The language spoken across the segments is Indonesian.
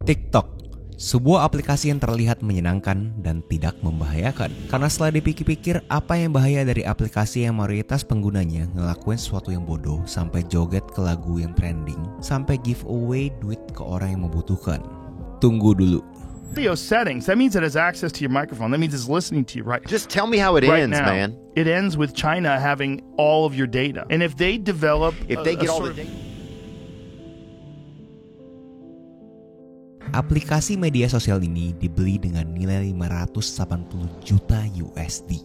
TikTok, sebuah aplikasi yang terlihat menyenangkan dan tidak membahayakan. Karena setelah dipikir-pikir, apa yang bahaya dari aplikasi yang mayoritas penggunanya ngelakuin sesuatu yang bodoh, sampai joget ke lagu yang trending, sampai giveaway duit ke orang yang membutuhkan. Tunggu dulu. Video settings, that means it has access to your microphone. That means it's listening to you, right? Just tell me how it right ends, now. man. It ends with China having all of your data. And if they develop... If they get all the data... Aplikasi media sosial ini dibeli dengan nilai 580 juta USD.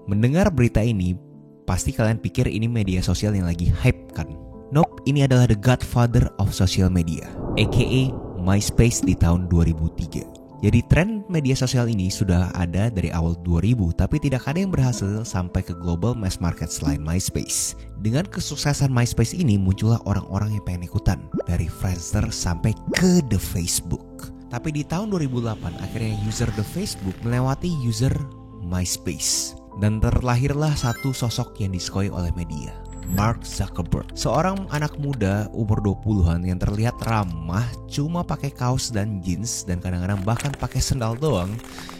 Mendengar berita ini, pasti kalian pikir ini media sosial yang lagi hype kan? Nope, ini adalah the godfather of social media, aka MySpace di tahun 2003. Jadi tren media sosial ini sudah ada dari awal 2000, tapi tidak ada yang berhasil sampai ke global mass market selain MySpace. Dengan kesuksesan MySpace ini muncullah orang-orang yang pengen ikutan, dari Friendster sampai ke The Facebook. Tapi di tahun 2008 akhirnya user The Facebook melewati user MySpace, dan terlahirlah satu sosok yang disukai oleh media, Mark Zuckerberg, seorang anak muda umur 20-an yang terlihat ramah, cuma pakai kaos dan jeans dan kadang-kadang bahkan pakai sendal doang,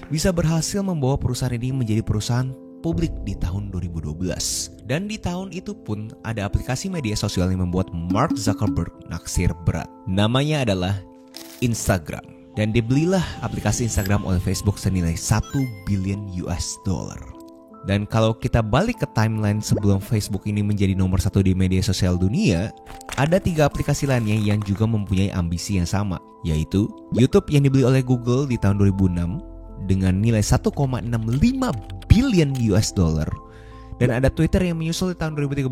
bisa berhasil membawa perusahaan ini menjadi perusahaan publik di tahun 2012. Dan di tahun itu pun ada aplikasi media sosial yang membuat Mark Zuckerberg naksir berat. Namanya adalah Instagram. Dan dibelilah aplikasi Instagram oleh Facebook senilai $1 billion. Dan kalau kita balik ke timeline sebelum Facebook ini menjadi nomor 1 di media sosial dunia, ada 3 aplikasi lainnya yang juga mempunyai ambisi yang sama, yaitu YouTube yang dibeli oleh Google di tahun 2006 dengan nilai $1,65 billion, dan ada Twitter yang menyusul di tahun 2013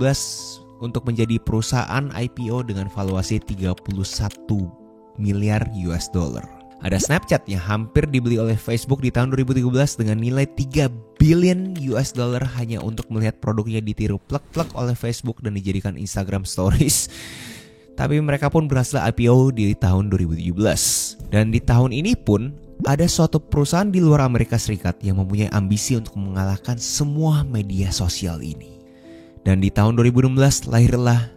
untuk menjadi perusahaan IPO dengan valuasi $31 miliar. Ada Snapchat yang hampir dibeli oleh Facebook di tahun 2013 dengan nilai $3 billion hanya untuk melihat produknya ditiru plek-plek oleh Facebook dan dijadikan Instagram Stories. Tapi mereka pun berhasil IPO di tahun 2017. Dan di tahun ini pun ada suatu perusahaan di luar Amerika Serikat yang mempunyai ambisi untuk mengalahkan semua media sosial ini. Dan di tahun 2016 lahirlah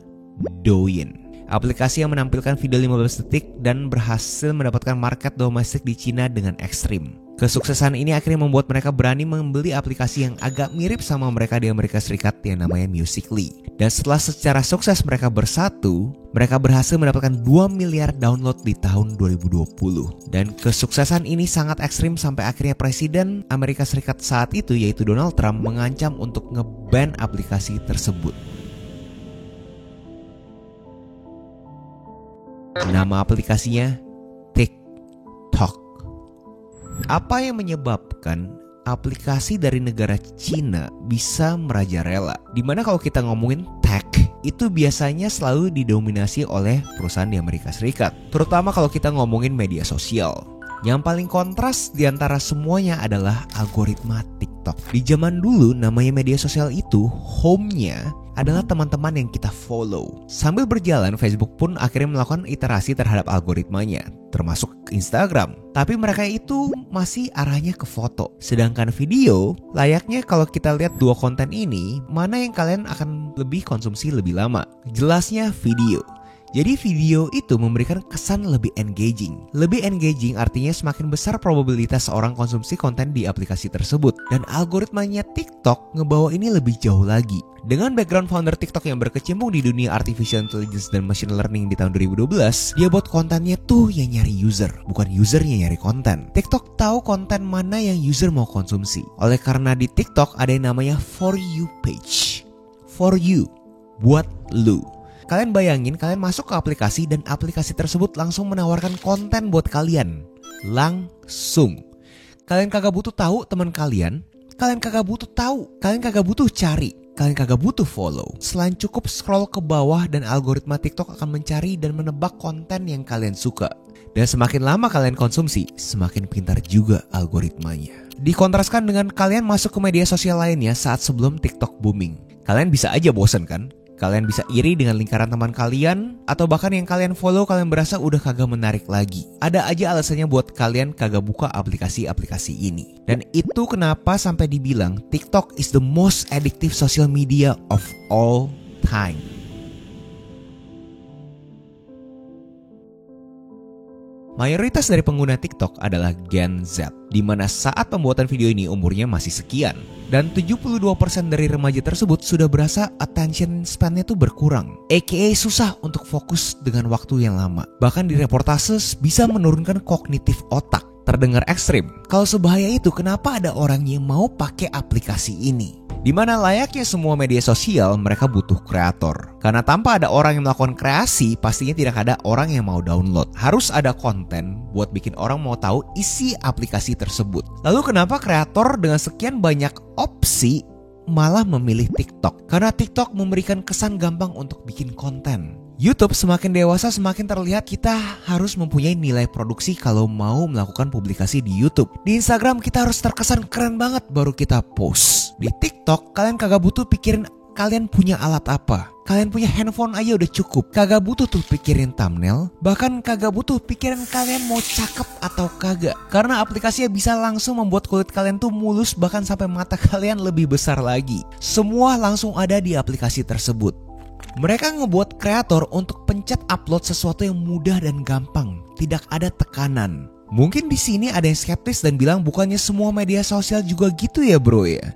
Douyin, aplikasi yang menampilkan video 15 detik dan berhasil mendapatkan market domestik di Cina dengan ekstrim. Kesuksesan ini akhirnya membuat mereka berani membeli aplikasi yang agak mirip sama mereka di Amerika Serikat yang namanya Musical.ly. Dan setelah secara sukses mereka bersatu, mereka berhasil mendapatkan 2 miliar download di tahun 2020. Dan kesuksesan ini sangat ekstrim sampai akhirnya Presiden Amerika Serikat saat itu, yaitu Donald Trump, mengancam untuk nge-ban aplikasi tersebut. Nama aplikasinya TikTok. Apa yang menyebabkan aplikasi dari negara Cina bisa merajalela? Dimana kalau kita ngomongin tech, itu biasanya selalu didominasi oleh perusahaan di Amerika Serikat. Terutama kalau kita ngomongin media sosial. Yang paling kontras diantara semuanya adalah algoritma TikTok. Di zaman dulu namanya media sosial itu home-nya adalah teman-teman yang kita follow. Sambil berjalan, Facebook pun akhirnya melakukan iterasi terhadap algoritmanya, termasuk Instagram. Tapi mereka itu masih arahnya ke foto. Sedangkan video, layaknya kalau kita lihat dua konten ini, mana yang kalian akan lebih konsumsi lebih lama? Jelasnya video. Jadi video itu memberikan kesan lebih engaging. Lebih engaging artinya semakin besar probabilitas seorang konsumsi konten di aplikasi tersebut. Dan algoritmanya TikTok ngebawa ini lebih jauh lagi. Dengan background founder TikTok yang berkecimpung di dunia artificial intelligence dan machine learning di tahun 2012, dia buat kontennya tuh yang nyari user, bukan usernya nyari konten. TikTok tahu konten mana yang user mau konsumsi. Oleh karena di TikTok ada yang namanya For You page. For You, buat lu. Kalian bayangin kalian masuk ke aplikasi dan aplikasi tersebut langsung menawarkan konten buat kalian. Langsung. Kalian kagak butuh tahu teman kalian. Kalian kagak butuh tahu. Kalian kagak butuh cari. Kalian kagak butuh follow. Selain cukup scroll ke bawah dan algoritma TikTok akan mencari dan menebak konten yang kalian suka. Dan semakin lama kalian konsumsi, semakin pintar juga algoritmanya. Dikontraskan dengan kalian masuk ke media sosial lainnya saat sebelum TikTok booming. Kalian bisa aja bosen kan? Kalian bisa iri dengan lingkaran teman kalian, atau bahkan yang kalian follow kalian berasa udah kagak menarik lagi. Ada aja alasannya buat kalian kagak buka aplikasi-aplikasi ini. Dan itu kenapa sampai dibilang TikTok is the most addictive social media of all time. Mayoritas dari pengguna TikTok adalah Gen Z, di mana saat pembuatan video ini umurnya masih sekian. Dan 72% dari remaja tersebut sudah berasa attention span-nya tuh berkurang, aka susah untuk fokus dengan waktu yang lama. Bahkan di reportase bisa menurunkan kognitif otak. Terdengar ekstrim. Kalau sebahaya itu, kenapa ada orang yang mau pakai aplikasi ini? Dimana layaknya semua media sosial, mereka butuh kreator. Karena tanpa ada orang yang melakukan kreasi, pastinya tidak ada orang yang mau download. Harus ada konten buat bikin orang mau tahu isi aplikasi tersebut. Lalu kenapa kreator dengan sekian banyak opsi malah memilih TikTok? Karena TikTok memberikan kesan gampang untuk bikin konten. YouTube semakin dewasa semakin terlihat kita harus mempunyai nilai produksi kalau mau melakukan publikasi di YouTube. Di Instagram kita harus terkesan keren banget baru kita post. Di TikTok kalian kagak butuh pikirin kalian punya alat apa. Kalian punya handphone aja udah cukup. Kagak butuh tuh pikirin thumbnail. Bahkan kagak butuh pikirin kalian mau cakep atau kagak. Karena aplikasinya bisa langsung membuat kulit kalian tuh mulus, bahkan sampai mata kalian lebih besar lagi. Semua langsung ada di aplikasi tersebut. Mereka ngebuat kreator untuk pencet upload sesuatu yang mudah dan gampang, tidak ada tekanan. Mungkin di sini ada yang skeptis dan bilang bukannya semua media sosial juga gitu ya bro ya.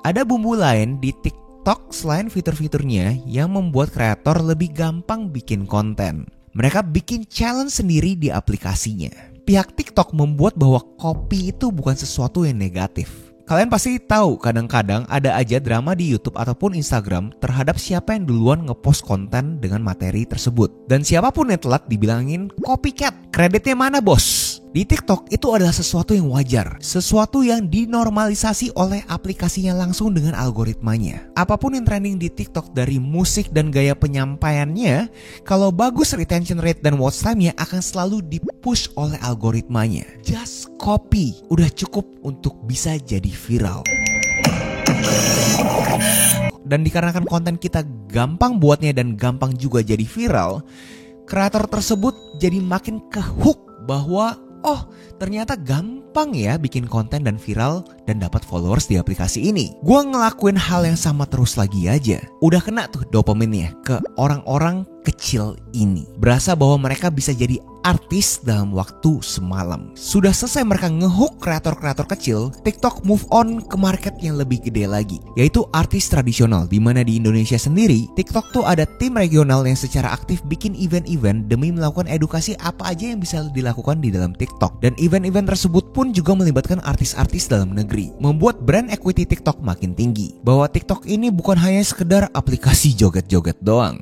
Ada bumbu lain di TikTok selain fitur-fiturnya yang membuat kreator lebih gampang bikin konten. Mereka bikin challenge sendiri di aplikasinya. Pihak TikTok membuat bahwa copy itu bukan sesuatu yang negatif. Kalian pasti tahu kadang-kadang ada aja drama di YouTube ataupun Instagram terhadap siapa yang duluan ngepost konten dengan materi tersebut. Dan siapapun yang telat dibilangin copycat. Kreditnya mana bos? Di TikTok itu adalah sesuatu yang wajar. Sesuatu yang dinormalisasi oleh aplikasinya langsung dengan algoritmanya. Apapun yang trending di TikTok dari musik dan gaya penyampaiannya, kalau bagus retention rate dan watch time-nya akan selalu dipush oleh algoritmanya. Just copy, udah cukup untuk bisa jadi viral. Dan dikarenakan konten kita gampang buatnya dan gampang juga jadi viral, kreator tersebut jadi makin ke-hook bahwa oh, ternyata gampang ya bikin konten dan viral dan dapat followers di aplikasi ini. Gua ngelakuin hal yang sama terus lagi aja. Udah kena tuh dopaminnya ke orang-orang kecil ini. Berasa bahwa mereka bisa jadi artis dalam waktu semalam. Sudah selesai mereka ngehook kreator-kreator kecil, TikTok move on ke market yang lebih gede lagi, yaitu artis tradisional. Dimana di Indonesia sendiri, TikTok tuh ada tim regional yang secara aktif bikin event-event demi melakukan edukasi apa aja yang bisa dilakukan di dalam TikTok. Dan event-event tersebut pun juga melibatkan artis-artis dalam negeri, membuat brand equity TikTok makin tinggi. Bahwa TikTok ini bukan hanya sekedar aplikasi joget-joget doang.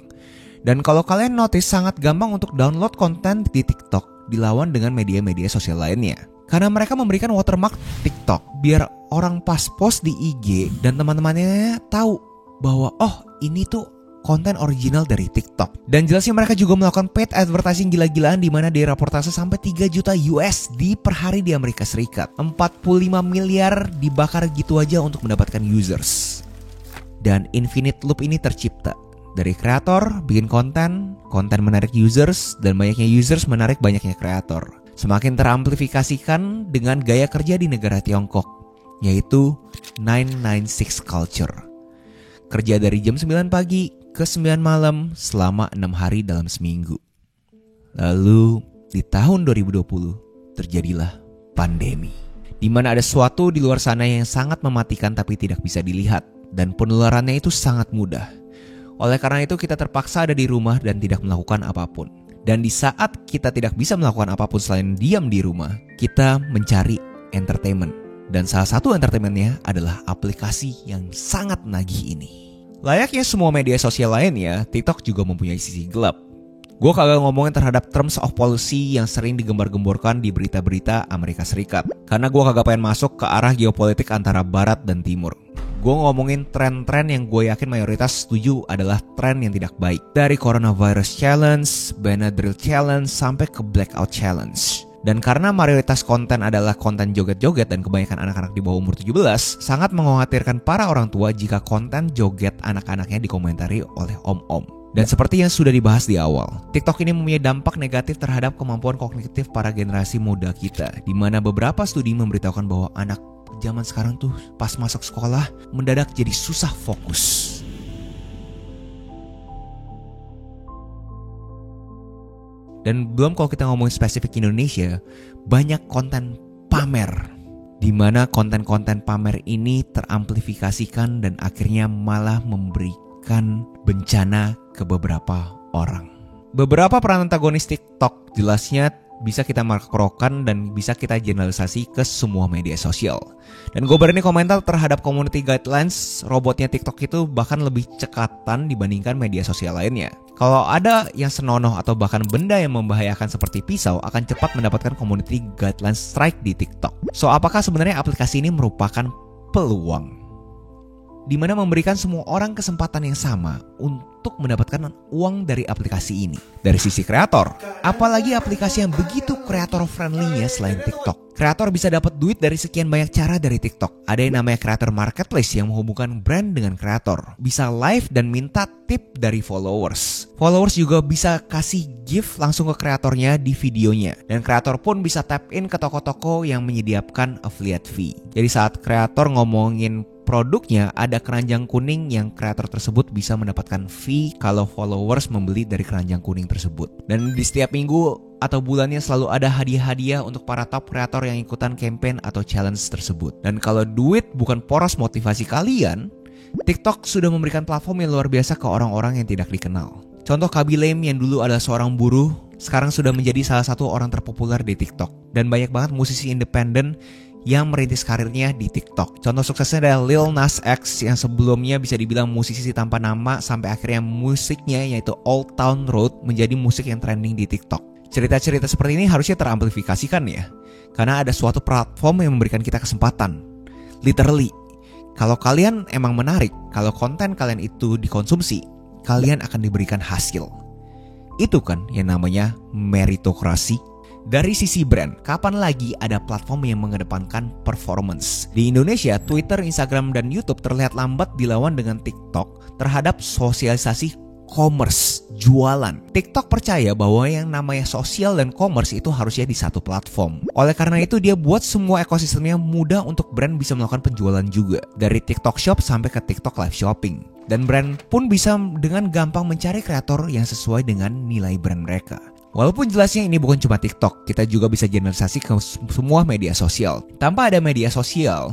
Dan kalau kalian notice, sangat gampang untuk download konten di TikTok dilawan dengan media-media sosial lainnya. Karena mereka memberikan watermark TikTok biar orang pas post di IG dan teman-temannya tahu bahwa oh ini tuh konten original dari TikTok. Dan jelasnya mereka juga melakukan paid advertising gila-gilaan di mana direportase sampai 3 juta USD per hari di Amerika Serikat. 45 miliar dibakar gitu aja untuk mendapatkan users. Dan infinite loop ini tercipta. Dari kreator bikin konten menarik users, dan banyaknya users menarik banyaknya kreator. Semakin teramplifikasikan dengan gaya kerja di negara Tiongkok, yaitu 996 culture. Kerja dari jam 9 pagi ke 9 malam selama 6 hari dalam seminggu. Lalu di tahun 2020 terjadilah pandemi, di mana ada sesuatu di luar sana yang sangat mematikan tapi tidak bisa dilihat, dan penularannya itu sangat mudah. Oleh karena itu kita terpaksa ada di rumah dan tidak melakukan apapun. Dan di saat kita tidak bisa melakukan apapun selain diam di rumah, kita mencari entertainment. Dan salah satu entertainmentnya adalah aplikasi yang sangat nagih ini. Layaknya semua media sosial lainnya, TikTok juga mempunyai sisi gelap. Gue kagak ngomongin terhadap terms of policy yang sering digembar-gemborkan di berita-berita Amerika Serikat. Karena gue kagak pengen masuk ke arah geopolitik antara Barat dan Timur. Gue ngomongin tren-tren yang gue yakin mayoritas setuju adalah tren yang tidak baik. Dari Coronavirus Challenge, Benadryl Challenge, sampai ke Blackout Challenge. Dan karena mayoritas konten adalah konten joget-joget dan kebanyakan anak-anak di bawah umur 17, sangat mengkhawatirkan para orang tua jika konten joget anak-anaknya dikomentari oleh om-om. Dan seperti yang sudah dibahas di awal, TikTok ini mempunyai dampak negatif terhadap kemampuan kognitif para generasi muda kita, di mana beberapa studi memberitahukan bahwa anak zaman sekarang tuh pas masuk sekolah mendadak jadi susah fokus. Dan belum kalau kita ngomongin spesifik Indonesia, banyak konten pamer, di mana konten-konten pamer ini teramplifikasikan dan akhirnya malah memberikan bencana ke beberapa orang. Beberapa peran antagonis TikTok jelasnya bisa kita makrokan dan bisa kita generalisasi ke semua media sosial. Dan gue berani komentar terhadap community guidelines robotnya TikTok itu bahkan lebih cekatan dibandingkan media sosial lainnya. Kalau ada yang senonoh atau bahkan benda yang membahayakan seperti pisau akan cepat mendapatkan community guidelines strike di TikTok. So apakah sebenarnya aplikasi ini merupakan peluang? Di mana memberikan semua orang kesempatan yang sama untuk mendapatkan uang dari aplikasi ini. Dari sisi kreator, apalagi aplikasi yang begitu kreator friendly-nya selain TikTok. Kreator bisa dapat duit dari sekian banyak cara dari TikTok. Ada yang namanya creator marketplace yang menghubungkan brand dengan kreator. Bisa live dan minta tip dari followers. Followers juga bisa kasih gift langsung ke kreatornya di videonya. Dan kreator pun bisa tap in ke toko-toko yang menyediakan affiliate fee. Jadi saat kreator ngomongin produknya, ada keranjang kuning yang kreator tersebut bisa mendapatkan fee kalau followers membeli dari keranjang kuning tersebut. Dan di setiap minggu atau bulannya selalu ada hadiah-hadiah untuk para top kreator yang ikutan campaign atau challenge tersebut. Dan kalau duit bukan poros motivasi kalian, TikTok sudah memberikan platform yang luar biasa ke orang-orang yang tidak dikenal. Contoh Kabilem yang dulu adalah seorang buruh, sekarang sudah menjadi salah satu orang terpopuler di TikTok. Dan banyak banget musisi independen yang merintis karirnya di TikTok. Contoh suksesnya adalah Lil Nas X yang sebelumnya bisa dibilang musisi tanpa nama sampai akhirnya musiknya yaitu Old Town Road menjadi musik yang trending di TikTok. Cerita-cerita seperti ini harusnya teramplifikasikan ya. Karena ada suatu platform yang memberikan kita kesempatan. Literally, kalau kalian emang menarik, kalau konten kalian itu dikonsumsi, kalian akan diberikan hasil. Itu kan yang namanya meritokrasi. Dari sisi brand, kapan lagi ada platform yang mengedepankan performance? Di Indonesia, Twitter, Instagram, dan YouTube terlihat lambat dilawan dengan TikTok terhadap sosialisasi commerce, jualan. TikTok percaya bahwa yang namanya sosial dan commerce itu harusnya di satu platform. Oleh karena itu, dia buat semua ekosistemnya mudah untuk brand bisa melakukan penjualan juga. Dari TikTok Shop sampai ke TikTok Live Shopping. Dan brand pun bisa dengan gampang mencari kreator yang sesuai dengan nilai brand mereka. Walaupun jelasnya ini bukan cuma TikTok, kita juga bisa generalisasi ke semua media sosial. Tanpa ada media sosial,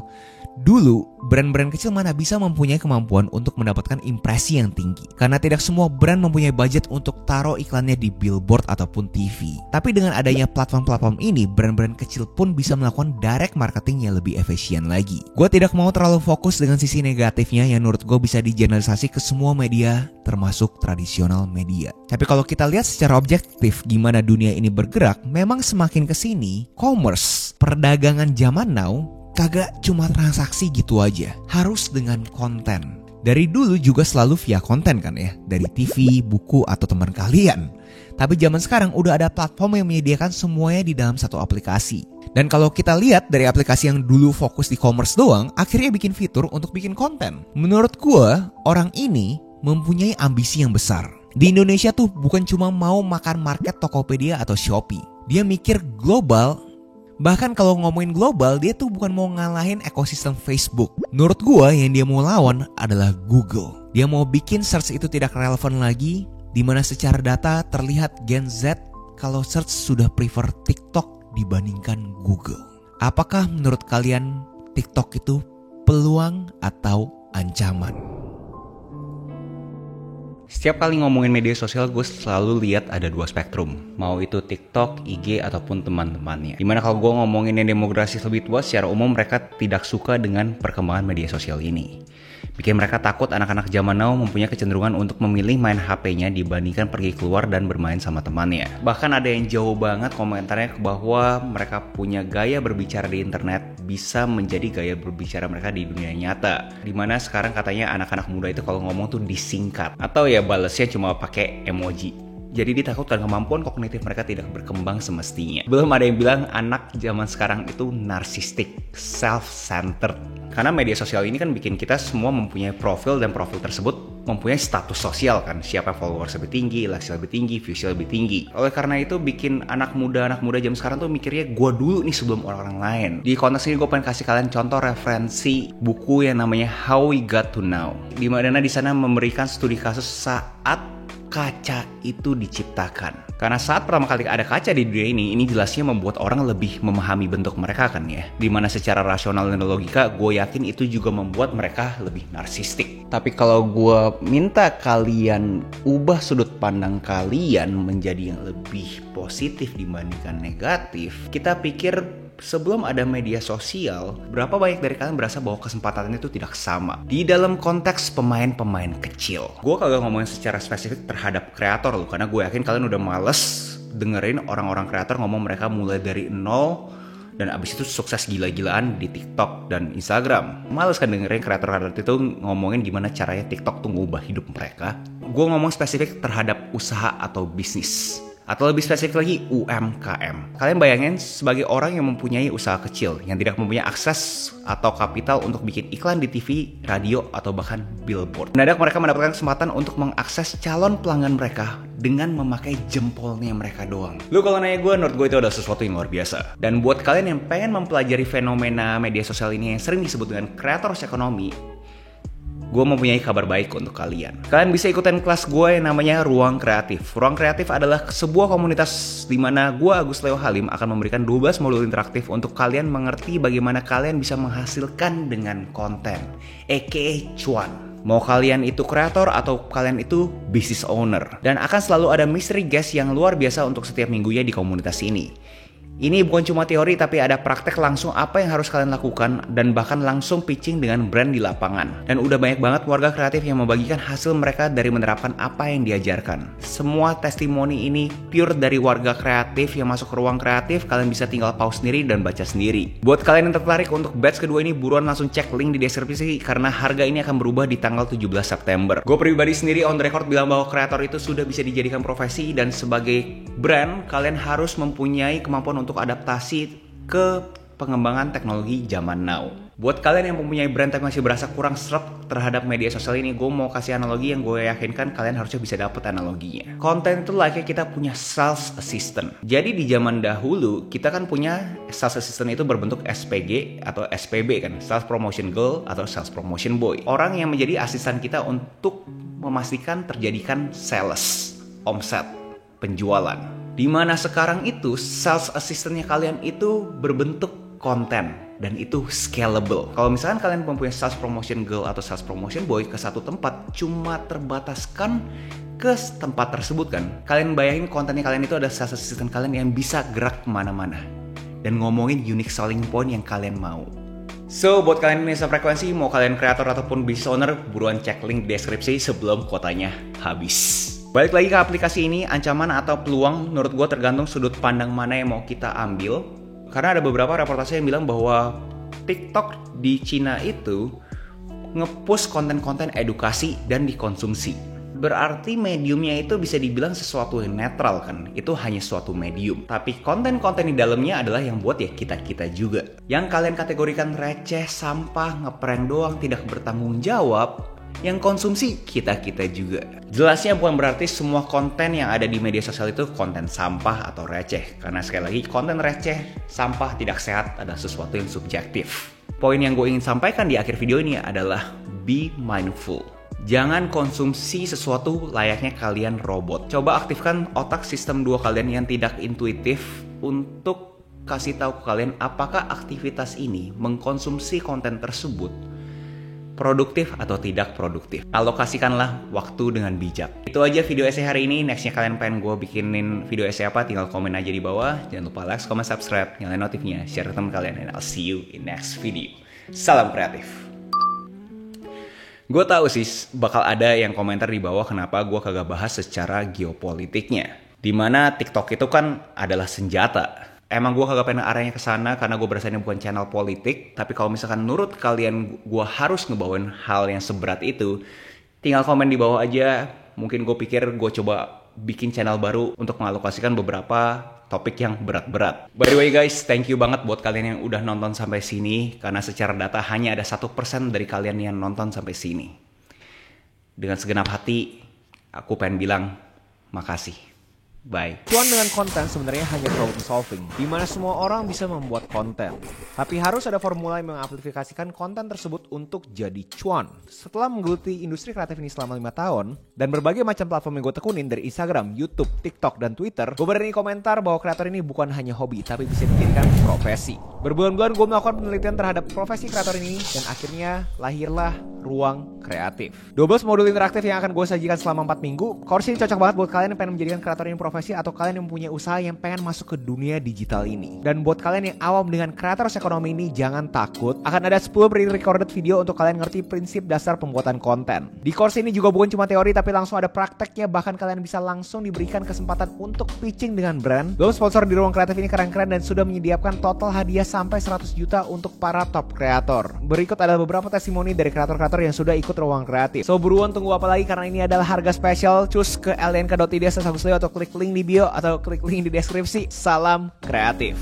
dulu brand-brand kecil mana bisa mempunyai kemampuan untuk mendapatkan impresi yang tinggi. Karena tidak semua brand mempunyai budget untuk taruh iklannya di billboard ataupun TV. Tapi dengan adanya platform-platform ini, brand-brand kecil pun bisa melakukan direct marketing yang lebih efisien lagi. Gue tidak mau terlalu fokus dengan sisi negatifnya yang menurut gue bisa digeneralisasi ke semua media, termasuk tradisional media. Tapi kalau kita lihat secara objektif gimana dunia ini bergerak, memang semakin kesini, commerce, perdagangan zaman now, kagak cuma transaksi gitu aja, harus dengan konten. Dari dulu juga selalu via konten kan ya, dari TV, buku, atau teman kalian. Tapi zaman sekarang udah ada platform yang menyediakan semuanya di dalam satu aplikasi. Dan kalau kita lihat dari aplikasi yang dulu fokus di commerce doang, akhirnya bikin fitur untuk bikin konten. Menurut gua, orang ini mempunyai ambisi yang besar. Di Indonesia tuh bukan cuma mau makan market Tokopedia atau Shopee. Dia mikir global. Bahkan kalau ngomongin global, dia tuh bukan mau ngalahin ekosistem Facebook. Menurut gua yang dia mau lawan adalah Google. Dia mau bikin search itu tidak relevan lagi, di mana secara data terlihat Gen Z kalau search sudah prefer TikTok dibandingkan Google. Apakah menurut kalian TikTok itu peluang atau ancaman? Setiap kali ngomongin media sosial, gue selalu lihat ada dua spektrum. Mau itu TikTok, IG, ataupun teman-temannya. Dimana kalau gue ngomongin yang demografi lebih tua, secara umum mereka tidak suka dengan perkembangan media sosial ini. Bikin mereka takut anak-anak zaman now mempunyai kecenderungan untuk memilih main HP-nya dibandingkan pergi keluar dan bermain sama temannya. Bahkan ada yang jauh banget komentarnya bahwa mereka punya gaya berbicara di internet bisa menjadi gaya berbicara mereka di dunia nyata. Dimana sekarang katanya anak-anak muda itu kalau ngomong tuh disingkat. Atau ya balesnya cuma pakai emoji. Jadi ditakutkan kemampuan kognitif mereka tidak berkembang semestinya. Belum ada yang bilang anak zaman sekarang itu narsistik, self-centered. Karena media sosial ini kan bikin kita semua mempunyai profil dan profil tersebut mempunyai status sosial kan. Siapa followers lebih tinggi, likes lebih tinggi, views lebih tinggi. Oleh karena itu bikin anak muda zaman sekarang tuh mikirnya gue dulu nih sebelum orang lain. Di konteks ini gue pengen kasih kalian contoh referensi buku yang namanya How We Got to Know. Dimana di sana memberikan studi kasus saat kaca itu diciptakan. Karena saat pertama kali ada kaca di dunia ini jelasnya membuat orang lebih memahami bentuk mereka kan ya. Dimana secara rasional dan logika, gue yakin itu juga membuat mereka lebih narsistik. Tapi kalau gue minta kalian ubah sudut pandang kalian menjadi yang lebih positif dibandingkan negatif, kita pikir sebelum ada media sosial, berapa banyak dari kalian berasa bahwa kesempatan itu tidak sama di dalam konteks pemain-pemain kecil. Gue kagak ngomongin secara spesifik terhadap kreator loh, karena gue yakin kalian udah males dengerin orang-orang kreator ngomong mereka mulai dari nol dan abis itu sukses gila-gilaan di TikTok dan Instagram. Males kan dengerin kreator-kreator itu ngomongin gimana caranya TikTok tuh ngubah hidup mereka. Gue ngomong spesifik terhadap usaha atau bisnis. Atau lebih spesifik lagi UMKM. Kalian bayangin sebagai orang yang mempunyai usaha kecil yang tidak mempunyai akses atau kapital untuk bikin iklan di TV, radio, atau bahkan billboard. Mendadak mereka mendapatkan kesempatan untuk mengakses calon pelanggan mereka dengan memakai jempolnya mereka doang. Lu kalau nanya gue, menurut gue itu adalah sesuatu yang luar biasa. Dan buat kalian yang pengen mempelajari fenomena media sosial ini yang sering disebut dengan creators economy, gue mempunyai kabar baik untuk kalian. Kalian bisa ikutan kelas gue yang namanya Ruang Kreatif. Ruang Kreatif adalah sebuah komunitas di mana gue, Agus Leo Halim, akan memberikan 12 modul interaktif untuk kalian mengerti bagaimana kalian bisa menghasilkan dengan konten, aka cuan. Mau kalian itu kreator atau kalian itu business owner. Dan akan selalu ada mystery guest yang luar biasa untuk setiap minggunya di komunitas ini. Ini bukan cuma teori, tapi ada praktek langsung apa yang harus kalian lakukan dan bahkan langsung pitching dengan brand di lapangan. Dan udah banyak banget warga kreatif yang membagikan hasil mereka dari menerapkan apa yang diajarkan. Semua testimoni ini pure dari warga kreatif yang masuk ke Ruang Kreatif. Kalian bisa tinggal pause sendiri dan baca sendiri. Buat kalian yang tertarik untuk batch kedua ini, buruan langsung cek link di deskripsi karena harga ini akan berubah di tanggal 17 September. Gue pribadi sendiri on the record bilang bahwa kreator itu sudah bisa dijadikan profesi, dan sebagai brand kalian harus mempunyai kemampuan untuk adaptasi ke pengembangan teknologi zaman now. Buat kalian yang mempunyai brand tapi masih berasa kurang srep terhadap media sosial ini, gue mau kasih analogi yang gue yakinkan kalian harusnya bisa dapet analoginya. Konten itu like kita punya sales assistant. Jadi di zaman dahulu kita kan punya sales assistant itu berbentuk SPG atau SPB kan, sales promotion girl atau sales promotion boy. Orang yang menjadi asisten kita untuk memastikan terjadikan sales, omset, penjualan. Dimana sekarang itu sales assistantnya kalian itu berbentuk konten dan itu scalable. Kalau misalkan kalian mempunyai sales promotion girl atau sales promotion boy ke satu tempat cuma terbataskan ke tempat tersebut kan. Kalian bayangin kontennya kalian itu ada sales assistant kalian yang bisa gerak kemana-mana dan ngomongin unique selling point yang kalian mau. So, buat kalian yang frekuensi, mau kalian kreator ataupun business owner, buruan cek link di deskripsi sebelum kuotanya habis. Balik lagi ke aplikasi ini, ancaman atau peluang menurut gue tergantung sudut pandang mana yang mau kita ambil. Karena ada beberapa reportase yang bilang bahwa TikTok di Cina itu nge-push konten-konten edukasi dan dikonsumsi. Berarti mediumnya itu bisa dibilang sesuatu yang netral kan, itu hanya suatu medium. Tapi konten-konten di dalamnya adalah yang buat ya kita-kita juga. Yang kalian kategorikan receh, sampah, ngeprank doang, tidak bertanggung jawab, yang konsumsi kita-kita juga. Jelasnya bukan berarti semua konten yang ada di media sosial itu konten sampah atau receh. Karena sekali lagi konten receh, sampah, tidak sehat adalah sesuatu yang subjektif. Poin yang gue ingin sampaikan di akhir video ini adalah be mindful. Jangan konsumsi sesuatu layaknya kalian robot. Coba aktifkan otak sistem 2 kalian yang tidak intuitif untuk kasih tahu ke kalian apakah aktivitas ini mengkonsumsi konten tersebut produktif atau tidak produktif. Alokasikanlah waktu dengan bijak. Itu aja video essay hari ini. Nextnya kalian pengen gue bikinin video essay apa, tinggal komen aja di bawah. Jangan lupa like, comment, subscribe, nyalain notifnya, share ke teman kalian, and I'll see you in next video. Salam kreatif. Gue tahu sih bakal ada yang komentar di bawah kenapa gue kagak bahas secara geopolitiknya. Dimana TikTok itu kan adalah senjata. Emang gue kagak pengen arahnya ke sana karena gue berasa ini bukan channel politik. Tapi kalau misalkan menurut kalian gue harus ngebawain hal yang seberat itu, tinggal komen di bawah aja. Mungkin gue pikir gue coba bikin channel baru untuk mengalokasikan beberapa topik yang berat-berat. By the way guys, thank you banget buat kalian yang udah nonton sampai sini. Karena secara data hanya ada 1% dari kalian yang nonton sampai sini. Dengan segenap hati, aku pengen bilang makasih. Bye. Cuan dengan konten sebenarnya hanya problem solving, di mana semua orang bisa membuat konten. Tapi harus ada formula yang mengaplikasikan konten tersebut untuk jadi cuan. Setelah menggeluti industri kreatif ini selama 5 tahun, dan berbagai macam platform yang gue tekunin dari Instagram, YouTube, TikTok, dan Twitter, gue berani komentar bahwa kreator ini bukan hanya hobi, tapi bisa dijadikan profesi. Berbulan-bulan gue melakukan penelitian terhadap profesi kreator ini, dan akhirnya lahirlah Ruang Kreatif. 12 modul interaktif yang akan gue sajikan selama 4 minggu. Course ini cocok banget buat kalian yang pengen menjadikan kreator ini profesi atau kalian yang mempunyai usaha yang pengen masuk ke dunia digital ini. Dan buat kalian yang awam dengan kreator ekonomi ini, jangan takut. Akan ada 10 pre-recorded video untuk kalian ngerti prinsip dasar pembuatan konten. Di course ini juga bukan cuma teori tapi langsung ada prakteknya. Bahkan kalian bisa langsung diberikan kesempatan untuk pitching dengan brand. Belum sponsor di Ruang Kreatif ini keren-keren dan sudah menyediakan total hadiah sampai 100 juta untuk para top kreator. Berikut adalah beberapa testimoni dari kreator-kreator yang sudah ikut Ruang Kreatif. So buruan, tunggu apa lagi, karena ini adalah harga spesial. Cus ke lnk.id/Agusleo atau klik link di bio atau klik link di deskripsi. Salam kreatif.